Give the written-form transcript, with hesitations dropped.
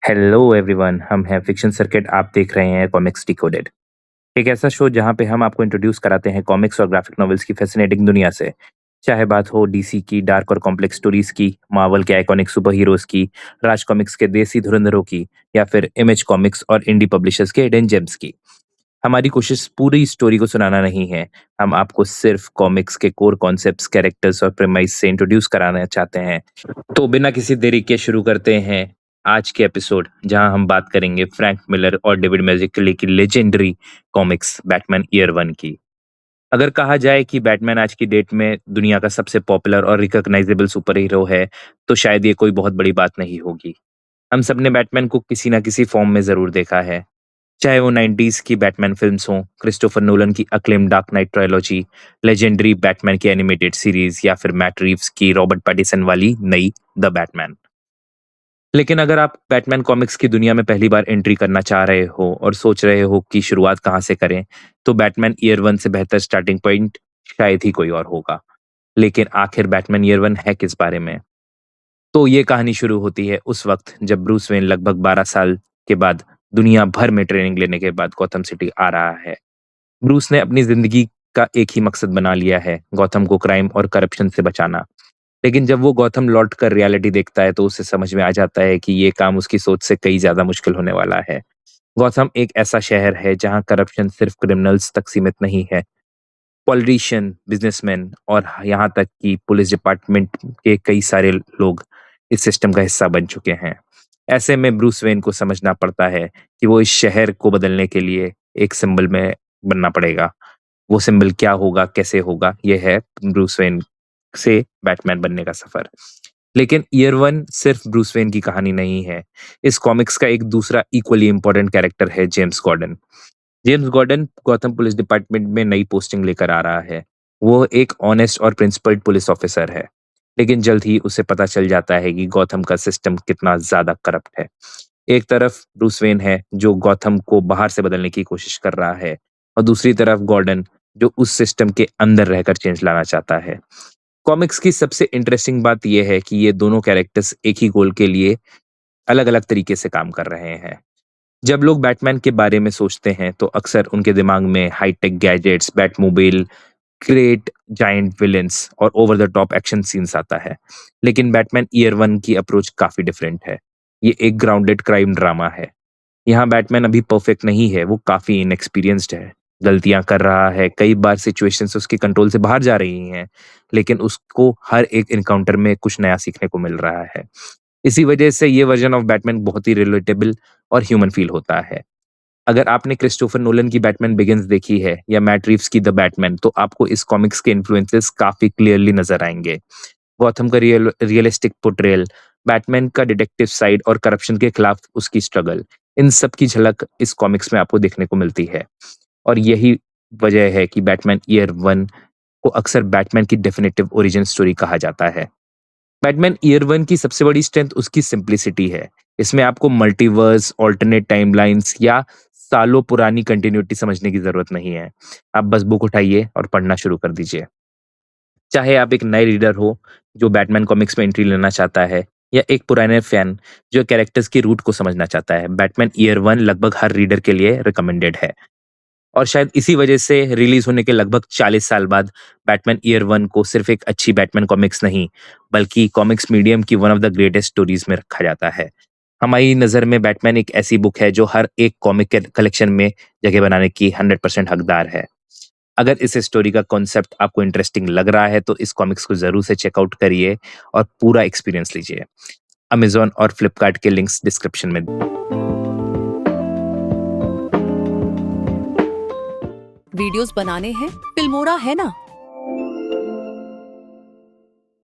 Hello everyone, हम हैं fiction circuit. आप देख रहे हैं कॉमिक्स डिकोडेड, एक ऐसा शो जहां पे हम आपको इंट्रोड्यूस कराते हैं कॉमिक्स और ग्राफिक नॉवेल्स की फैसिनेटिंग दुनिया से। चाहे बात हो डीसी की डार्क और कॉम्प्लेक्स स्टोरीज की, मार्वल के आइकॉनिक सुपर हीरोज की, राज कॉमिक्स के देसी धुरंधरों की, या फिर इमेज कॉमिक्स और इंडी पब्लिशर्स के हिडन जेम्स की। हमारी कोशिश पूरी स्टोरी को सुनाना नहीं है, हम आपको सिर्फ कॉमिक्स के कोर कॉन्सेप्ट्स, कैरेक्टर्स और प्रेमाइस से इंट्रोड्यूस कराना चाहते हैं। तो बिना किसी देरी के शुरू करते हैं आज के एपिसोड, जहां हम बात करेंगे फ्रैंक मिलर और डेविड मैजिकली की लेजेंडरी कॉमिक्स बैटमैन ईयर 1 की। अगर कहा जाए कि बैटमैन आज की डेट में दुनिया का सबसे पॉपुलर और रिकॉग्नाइजेबल सुपर हीरो है, तो शायद ये कोई बहुत बड़ी बात नहीं होगी। हम सबने बैटमैन को किसी ना किसी फॉर्म में जरूर देखा है, चाहे वो 90s की बैटमैन फिल्म्स हों, क्रिस्टोफर नोलन की acclaim dark night trilogy, legendary Batman की एनिमेटेड सीरीज, या फिर मैट रीव्स की रॉबर्ट पैटिसन वाली नई द बैटमैन। लेकिन अगर आप बैटमैन कॉमिक्स की दुनिया में पहली बार एंट्री करना चाह रहे हो और सोच रहे हो कि शुरुआत कहाँ से करें, तो बैटमैन ईयर 1 से बेहतर स्टार्टिंग पॉइंट शायद ही कोई और होगा। लेकिन आखिर बैटमैन ईयर 1 है किस बारे में? तो ये कहानी शुरू होती है उस वक्त जब ब्रूस वेन लगभग 12 साल के बाद दुनिया भर में ट्रेनिंग लेने के बाद गौथम सिटी आ रहा है। ब्रूस ने अपनी जिंदगी का एक ही मकसद बना लिया है, गौथम को क्राइम और करप्शन से बचाना। लेकिन जब वो गौथम लौट कर रियलिटी देखता है तो उसे समझ में आ जाता है कि ये काम उसकी सोच से कई ज्यादा मुश्किल होने वाला है। गौथम एक ऐसा शहर है जहां करप्शन सिर्फ क्रिमिनल्स तक सीमित नहीं है, पॉलिटिशियन, बिजनेसमैन और यहाँ तक कि पुलिस डिपार्टमेंट के कई सारे लोग इस सिस्टम का हिस्सा बन चुके हैं। ऐसे में ब्रूस वेन को समझना पड़ता है कि वो इस शहर को बदलने के लिए एक सिंबल में बनना पड़ेगा। वो सिंबल क्या होगा, कैसे होगा, ये है ब्रूस वेन से बैटमैन बनने का सफर। लेकिन ईयर 1 सिर्फ ब्रूस वेन की कहानी नहीं है। इस कॉमिक्स का एक दूसरा इक्वली इंपॉर्टेंट कैरेक्टर है James Gordon. James Gordon Gotham police department में नई पोस्टिंग लेकर आ रहा है। वो एक ऑनेस्ट और प्रिंसिपल्ड पुलिस ऑफिसर है, लेकिन जल्द ही उसे पता चल जाता है कि गौथम का सिस्टम कितना ज्यादा करप्ट है। एक तरफ ब्रूस वेन है जो गौथम को बाहर से बदलने की कोशिश कर रहा है, और दूसरी तरफ गॉर्डन जो उस सिस्टम के अंदर रहकर चेंज लाना चाहता है। कॉमिक्स की सबसे इंटरेस्टिंग बात यह है कि ये दोनों कैरेक्टर्स एक ही गोल के लिए अलग-अलग तरीके से काम कर रहे हैं। जब लोग बैटमैन के बारे में सोचते हैं तो अक्सर उनके दिमाग में high tech gadgets, Batmobile, great giant villains और over the top action scenes आता है। लेकिन बैटमैन ईयर 1 की अप्रोच काफी डिफरेंट है। ये एक ग्राउंडेड क्राइम ड्रामा है। यहाँ बैटमैन अभी परफेक्ट नहीं है, वो काफी इनएक्सपीरियंस्ड है, गलतियां कर रहा है, कई बार सिचुएशंस उसके कंट्रोल से बाहर जा रही हैं, लेकिन उसको हर एक एनकाउंटर में कुछ नया सीखने को मिल रहा है। इसी वजह से ये वर्जन ऑफ बैटमैन बहुत ही रिलेटेबल और ह्यूमन फील होता है। अगर आपने क्रिस्टोफर नोलन की बैटमैन बिगिंस देखी है या मैट रीव्स की द बैटमैन, तो आपको इस कॉमिक्स के इन्फ्लुएंसेस काफी क्लियरली नजर आएंगे। गॉथम का रियलिस्टिक पोर्ट्रेयल, बैटमैन का डिटेक्टिव साइड और करप्शन के खिलाफ उसकी स्ट्रगल, इन सब की झलक इस कॉमिक्स में आपको देखने को मिलती है। और यही वजह है कि बैटमैन ईयर 1 को अक्सर बैटमैन की डेफिनेटिव ओरिजिन स्टोरी कहा जाता है। बैटमैन ईयर 1 की सबसे बड़ी स्ट्रेंथ उसकी सिंप्लिसिटी है। इसमें आपको मल्टीवर्स, ऑल्टरनेट टाइमलाइंस या सालों पुरानी कंटिन्यूटी समझने की जरूरत नहीं है। आप बस बुक उठाइए और पढ़ना शुरू कर दीजिए। चाहे आप एक नए रीडर हो जो बैटमैन कॉमिक्स में एंट्री लेना चाहता है, या एक पुराने फैन जो कैरेक्टर्स की रूट को समझना चाहता है, बैटमैन ईयर 1 लगभग हर रीडर के लिए रिकमेंडेड है। और शायद इसी वजह से रिलीज होने के लगभग 40 साल बाद बैटमैन ईयर 1 को सिर्फ एक अच्छी बैटमैन कॉमिक्स नहीं, बल्कि कॉमिक्स मीडियम की one of the greatest stories में रखा जाता है। हमारी नज़र में बैटमैन एक ऐसी बुक है जो हर एक कॉमिक कलेक्शन में जगह बनाने की 100% हकदार है। अगर इस स्टोरी का कॉन्सेप्ट आपको इंटरेस्टिंग लग रहा है तो इस कॉमिक्स को जरूर से चेकआउट करिए और पूरा एक्सपीरियंस लीजिए। अमेजॉन और फ्लिपकार्ट के लिंक्स डिस्क्रिप्शन में। वीडियोस बनाने हैं, फिल्मोरा है ना।